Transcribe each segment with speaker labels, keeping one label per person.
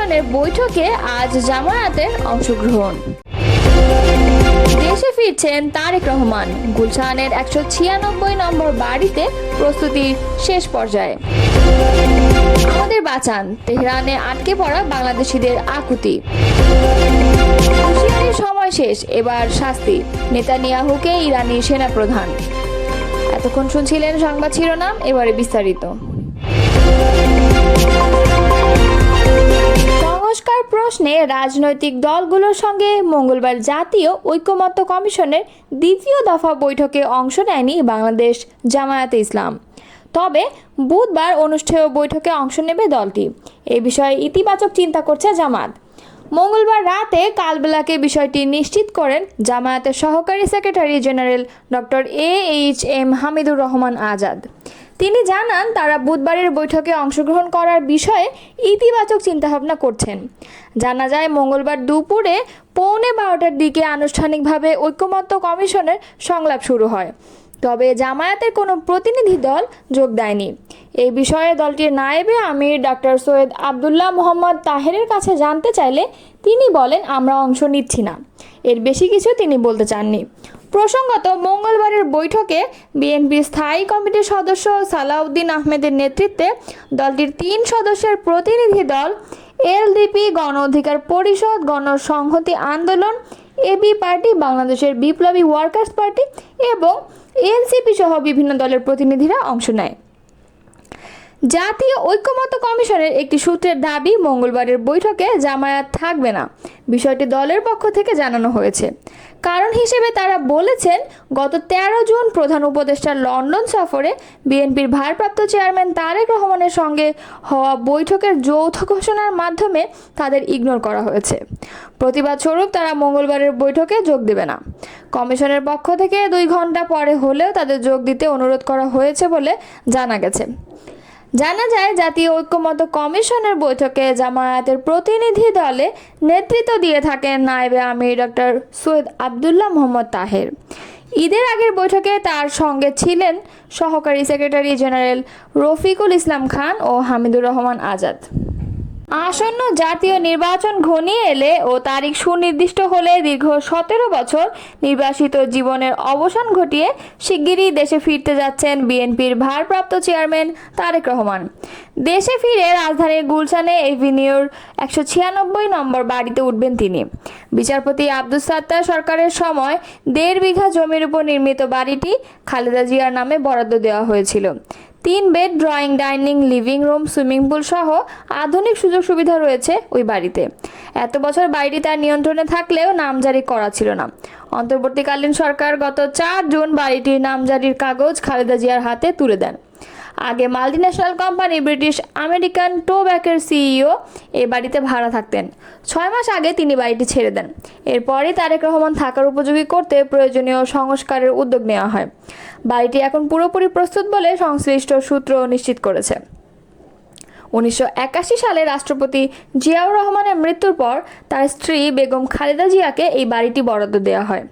Speaker 1: গুলশানের বৈঠকে আজ জামায়াতের অংশগ্রহণ। দেশে ফিরছেন তারেক রহমান। গুলশানের 196 নম্বর বাড়িতে প্রস্তুতির শেষ পর্যায়ে। আমাদের বাঁচান, তেহরানে আটকে পড়া বাংলাদেশিদের আকুতি। হুঁশিয়ারির সময় শেষ, এবার শাস্তি। নেতানিয়াহুকে ইরানি সেনাপ্রধান। এতক্ষণ শুনছিলেন সংবাদ শিরোনাম, এবারে বিস্তারিত। সংস্কার প্রশ্নে রাজনৈতিক দলগুলোর সঙ্গে মঙ্গলবার জাতীয় ঐকমত্য কমিশনের দ্বিতীয় দফা বৈঠকে অংশ নেয়নি বাংলাদেশ জামায়াতে ইসলাম। তবে বুধবার অনুষ্ঠেয় বৈঠকে অংশ নেবে দলটি। এ বিষয়ে ইতিবাচক চিন্তা করছে জামায়াত। মঙ্গলবার রাতে কালবেলাকে বিষয়টি নিশ্চিত করেন জামায়াতের সহকারী secretary general doctor AHM Hamidur Rahman Azad. তিনি জানান, তারা বুধবারের বৈঠকে অংশগ্রহণ করার বিষয়ে ইতিবাচক চিন্তাভাবনা করছেন। জানা যায়, মঙ্গলবার দুপুরে 11:15টার দিকে আনুষ্ঠানিকভাবে ঐকমত্য কমিশনের সংলাপ শুরু হয়। তবে জামায়াতের কোনো প্রতিনিধি দল যোগ দেয়নি। এই বিষয়ে দলটির নায়েবে আমির ডক্টর সৈয়দ আবদুল্লাহ মোহাম্মদ তাহেরের কাছে জানতে চাইলে তিনি বলেন, আমরা অংশ নিচ্ছি না। এর বেশি কিছু তিনি বলতে চাননি। প্রসঙ্গত, মঙ্গলবারের বৈঠকে বিএনপির স্থায়ী কমিটির সদস্য সালাউদ্দিন আহমেদের নেতৃত্বে দলটির 3 সদস্যের প্রতিনিধি দল এলডিপি, গণ অধিকার পরিষদ, গণসংহতি আন্দোলন, এবি পার্টি, বাংলাদেশের বিপ্লবী ওয়ার্কার্স পার্টি এবং এনসিপি সহ বিভিন্ন দলের প্রতিনিধিরা অংশ নেয়। জাতীয় ঐকমত্য কমিশনের একটি সূত্রের দাবি, মঙ্গলবারের বৈঠকে জামায়াত থাকবে না। বিষয়টি দলের পক্ষ থেকে জানানো হয়েছে। কারণ হিসেবে তারা বলেছেন, গত 13 জুন প্রধান উপদেষ্টার লন্ডন সফরে বিএনপির ভারপ্রাপ্ত চেয়ারম্যান তারেক রহমানের সঙ্গে হওয়া বৈঠকের যৌথ ঘোষণার মাধ্যমে তাদের ইগনোর করা হয়েছে। প্রতিবাদ স্বরূপ তারা মঙ্গলবারের বৈঠকে যোগ দেবে না। কমিশনের পক্ষ থেকে 2 ঘন্টা পরে হলেও তাদের যোগ দিতে অনুরোধ করা হয়েছে বলে জানা গেছে। জানা যায়, জাতীয় ঐকমত্য কমিশনের বৈঠকে জামায়াতের প্রতিনিধি দলে নেতৃত্ব দিয়ে থাকেন নায়েবে আমির ডক্টর সৈয়দ আবদুল্লাহ মোহাম্মদ তাহের। ঈদের আগের বৈঠকে তার সঙ্গে ছিলেন সহকারী সেক্রেটারি জেনারেল রফিকুল ইসলাম খান ও হামিদুর রহমান আজাদ। আসন্ন জাতীয় নির্বাচন ঘনিয়ে এলে ও তারিখ সুনির্দিষ্ট হলে দীর্ঘ 17 বছর নির্বাসিত জীবনের অবসান ঘটিয়ে শিগগিরই দেশে ফিরতে যাচ্ছেন বিএনপির ভারপ্রাপ্ত চেয়ারম্যান তারেক রহমান। দেশে ফিরে রাজধানীর গুলশানে এভিনিউর 196 নম্বর বাড়িতে উঠবেন তিনি। বিচারপতি আব্দুস সাত্তার সরকারের সময় 1.5 বিঘা জমির উপর নির্মিত বাড়িটি খালেদা জিয়ার নামে বরাদ্দ দেওয়া হয়েছিল। 3 bed, drawing, dining, living room, swimming pool সহ আধুনিক সুযোগ সুবিধা রয়েছে ওই বাড়িতে। এত বছর বাড়িটি তার নিয়ন্ত্রণে থাকলেও নামজারি করা ছিল না। অন্তর্বর্তীকালীন সরকার গত 4 জুন বাড়িটির নামজারির কাগজ খালেদা জিয়ার হাতে তুলে দেন। আগে মাল্টিন্যাশনাল কোম্পানি ব্রিটিশ আমেরিকান টোব্যাকোর সিইও এই বাড়িতে ভাড়া থাকতেন। 6 মাস আগে তিনি বাড়িটি ছেড়ে দেন। এরপরই তারেক রহমান থাকার উপযোগী করতে প্রয়োজনীয় সংস্কারের উদ্যোগ নেওয়া হয়। বাড়িটি এখন পুরোপুরি প্রস্তুত বলে সংশ্লিষ্ট সূত্র নিশ্চিত করেছে। 1981 সালে রাষ্ট্রপতি জিয়াউর রহমানের মৃত্যুর পর তার স্ত্রী বেগম খালেদা জিয়াকে এই বাড়িটি বরাদ্দ দেওয়া হয়।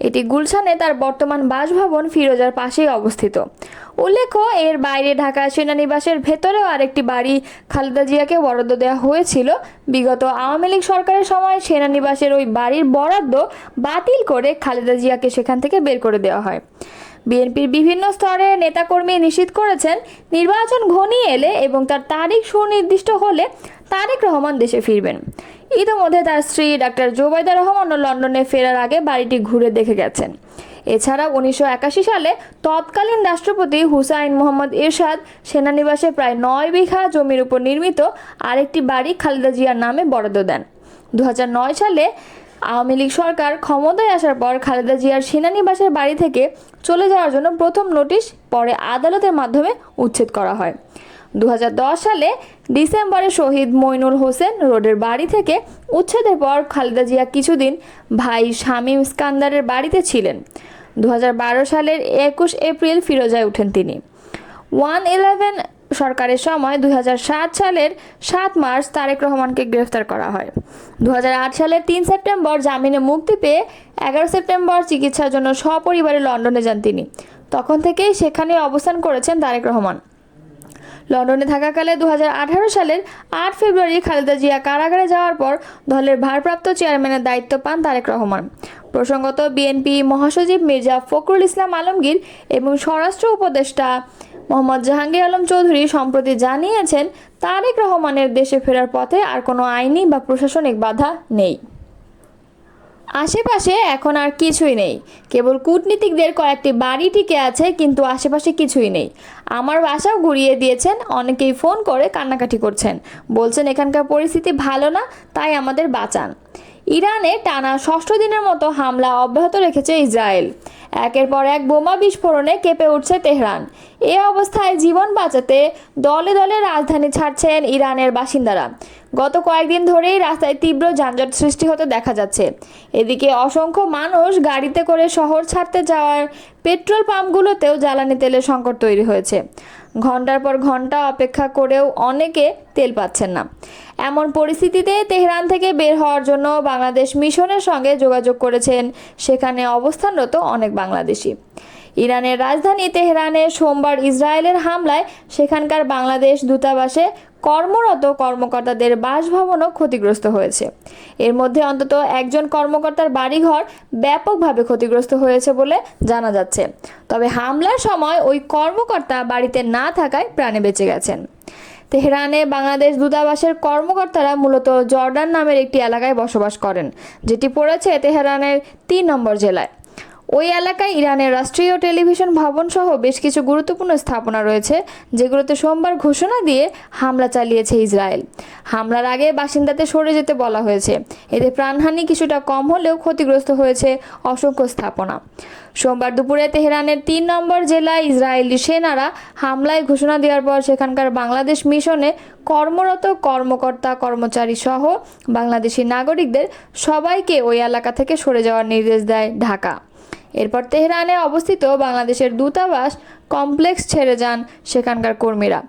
Speaker 1: এটি গুলশানে তার বর্তমান বাসভবন ফিরোজার পাশেই অবস্থিত। উল্লেখ্য, এর বাইরে ঢাকা সেনানিবাসের ভেতরেও আরেকটি বাড়ি খালেদা জিয়াকে বরাদ্দ দেওয়া হয়েছিল। বিগত আওয়ামী লীগ সরকারের সময় সেনানিবাসের ওই বাড়ির বরাদ্দ বাতিল করে খালেদা জিয়াকে সেখান থেকে বের করে দেওয়া হয়। বিএনপির বিভিন্ন স্তরের নেতাকর্মী নিশ্চিত করেছেন, নির্বাচন ঘনিয়ে এলে এবং তার তারিখ সুনির্দিষ্ট হলে তারেক রহমান দেশে ফিরবেন। ইতিমধ্যে তার স্ত্রী ডাক্তার জোবাইদা রহমানও লন্ডনে ফেরার আগে বাড়িটি ঘুরে দেখে গেছেন। এছাড়া 1981 সালে তৎকালীন রাষ্ট্রপতি হুসাইন মোহাম্মদ এরশাদ সেনানিবাসে প্রায় 9 বিঘা জমির উপর নির্মিত আরেকটি বাড়ি খালেদা জিয়ার নামে বরাদ্দ দেন। 2009 সালে আওয়ামী লীগ সরকার ক্ষমতায় আসার পর খালেদা জিয়ার সেনানিবাসের বাড়ি থেকে চলে যাওয়ার জন্য প্রথম নোটিশ পরে আদালতের মাধ্যমে উচ্ছেদ করা হয়। 2010 সালে ডিসেম্বরে শহীদ মইনুল হোসেন রোডের বাড়ি থেকে উচ্ছেদের পর খালেদা জিয়া কিছুদিন ভাই শামীম ইস্কান্দারের বাড়িতে ছিলেন। 2012 সালের 21 এপ্রিল ফিরোজায় ওঠেন তিনি। 111 সরকারের সময় 2007 সালের 7 মার্চ তারেক রহমানকে গ্রেফতার করা হয়। 2008 সালের 3 সেপ্টেম্বর জামিনে মুক্তি পেয়ে 11 সেপ্টেম্বর চিকিৎসার জন্য সপরিবারে লন্ডনে যান তিনি। তখন থেকেই সেখানে অবস্থান করেছেন তারেক রহমান। লন্ডনে থাকাকালে 2018 সালের 8 ফেব্রুয়ারি খালেদা জিয়া কারাগারে যাওয়ার পর দলের ভারপ্রাপ্ত চেয়ারম্যানের দায়িত্ব পান তারেক রহমান। প্রসঙ্গত, বিএনপি মহাসচিব মির্জা ফখরুল ইসলাম আলমগীর এবং স্বরাষ্ট্র উপদেষ্টা মোহাম্মদ জাহাঙ্গীর আলম চৌধুরী সম্প্রতি জানিয়েছেন, তারেক রহমানের দেশে ফেরার পথে আর কোনো আইনি বা প্রশাসনিক বাধা নেই। আশেপাশে এখন আর কিছুই নেই, কেবল কূটনীতিকদের কয়েকটি বাড়ি টিকে আছে, কিন্তু আশেপাশে কিছুই নেই। আমার বাসাও ঘুরিয়ে দিয়েছেন, অনেকেই ফোন করে কান্নাকাটি করছেন, বলছেন এখানকার পরিস্থিতি ভালো না, তাই আমাদের বাঁচান। ইরানে টানা 6ষ্ঠ দিনের মতো হামলা অব্যাহত রেখেছে ইসরায়েল। একের পর এক বোমা বিস্ফোরণে কেঁপে উঠছে তেহরান। এ অবস্থায় জীবন বাঁচাতে দলে দলে রাজধানী ছাড়ছেন ইরানের বাসিন্দারা। গত কয়েকদিন ধরেই রাস্তায় তীব্র যানজট সৃষ্টি হতে দেখা যাচ্ছে। এদিকে অসংখ্য মানুষ গাড়িতে করে শহর ছাড়তে যাওয়ার পেট্রোল পাম্পগুলোতেও জ্বালানি তেলের সংকট তৈরি হয়েছে। ঘন্টার পর ঘন্টা অপেক্ষা করেও অনেকে তেল পাচ্ছেন না। এমন পরিস্থিতিতে তেহরান থেকে বের হওয়ার জন্য বাংলাদেশ মিশনের সঙ্গে যোগাযোগ করেছেন সেখানে অবস্থানরত অনেক বাংলাদেশি। ইরানের রাজধানী তেহরানে সোমবার ইসরায়েলের হামলায় সেখানকার বাংলাদেশ দূতাবাসে কর্মরত কর্মকর্তাদের বাসভবনও ক্ষতিগ্রস্ত হয়েছে। এর মধ্যে অন্তত একজন কর্মকর্তার বাড়িঘর ব্যাপকভাবে ক্ষতিগ্রস্ত হয়েছে বলে জানা যাচ্ছে। তবে হামলার সময় ওই কর্মকর্তা বাড়িতে না থাকায় প্রাণে বেঁচে গেছেন। তেহরানে বাংলাদেশ দূতাবাসের কর্মকর্তারা মূলত জর্ডান নামের একটি এলাকায় বসবাস করেন, যেটি পড়েছে তেহরানের 3 নম্বর জেলায়। ওই এলাকায় ইরানের রাষ্ট্রীয় টেলিভিশন ভবন সহ বেশ কিছু গুরুত্বপূর্ণ স্থাপনা রয়েছে, যেগুলোতে সোমবার ঘোষণা দিয়ে হামলা চালিয়েছে ইসরায়েল। হামলার আগে বাসিন্দাদের সরে যেতে বলা হয়েছে। এতে প্রাণহানি কিছুটা কম হলেও ক্ষতিগ্রস্ত হয়েছে অসংখ্য স্থাপনা। সোমবার দুপুরে তেহরানের 3 নম্বর জেলায় ইসরায়েলি সেনারা হামলায় ঘোষণা দেওয়ার পর সেখানকার বাংলাদেশ মিশনে কর্মরত কর্মকর্তা কর্মচারী সহ বাংলাদেশি নাগরিকদের সবাইকে ওই এলাকা থেকে সরে যাওয়ার নির্দেশ দেয় ঢাকা। এরপর তেহরানে অবস্থিত বাংলাদেশের দূতাবাস কমপ্লেক্স ছেড়ে যান সেখানকার কর্মীরা।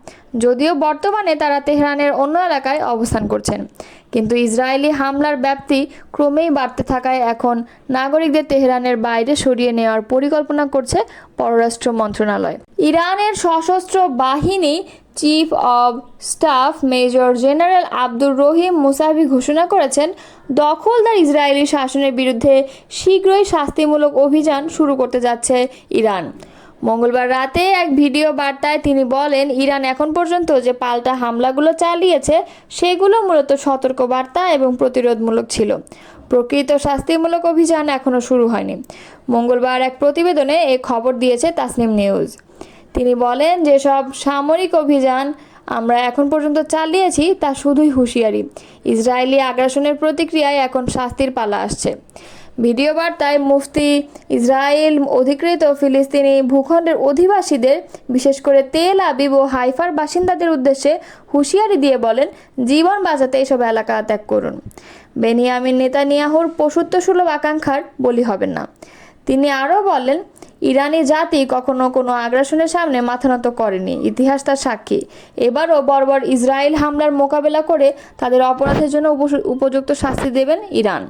Speaker 1: যদিও বর্তমানে তারা তেহরানের অন্য এলাকায় অবস্থান করছেন, কিন্তু ইসরায়েলি হামলার ব্যাপ্তি ক্রমেই বাড়তে থাকায় এখন নাগরিকদের তেহরানের বাইরে সরিয়ে নেওয়ার পরিকল্পনা করছে পররাষ্ট্র মন্ত্রণালয়। ইরানের সশস্ত্র বাহিনী chief of staff major general Abdur Rahim Musavi ঘোষণা করেছেন, দখলদার ইসরায়েলি শাসনের বিরুদ্ধে শীঘ্রই শাস্তিমূলক অভিযান শুরু করতে যাচ্ছে ইরান। মঙ্গলবার রাতে এক ভিডিও বার্তায় তিনি বলেন, ইরান এখন পর্যন্ত যে পাল্টা হামলাগুলো চালিয়েছে সেগুলো মূলত সতর্কবার্তা এবং প্রতিরোধমূলক ছিল। প্রকৃত শাস্তিমূলক অভিযান এখনও শুরু হয়নি। মঙ্গলবার এক প্রতিবেদনে এ খবর দিয়েছে তাসনিম নিউজ। তিনি বলেন, যেসব সামরিক অভিযান আমরা এখন পর্যন্ত চালিয়েছি তা শুধুই হুঁশিয়ারি। ইসরায়েলি আগ্রাসনের প্রতিক্রিয়ায় এখন শাস্তির পালা আসছে। ভিডিও বার্তায় মুফতি ইসরায়েল অধিকৃত ফিলিস্তিনি ভূখণ্ডের অধিবাসীদের, বিশেষ করে তেল আবিব ও হাইফার বাসিন্দাদের উদ্দেশ্যে হুঁশিয়ারি দিয়ে বলেন, জীবন বাঁচাতে এসব এলাকা ত্যাগ করুন। বেনিয়ামিন নেতানিয়াহুর পশুত্বসুলভ আকাঙ্ক্ষার বলি হবেন না। তিনি আরও বলেন, ইরানি জাতি কখনো কোনো আগ্রাসনের সামনে মাথা নত করেনি, ইতিহাস তার সাক্ষী। এবারও বর্বর ইসরায়েল হামলার মোকাবেলা করে তাদের অপরাধের জন্য উপযুক্ত শাস্তি দেবেন ইরান।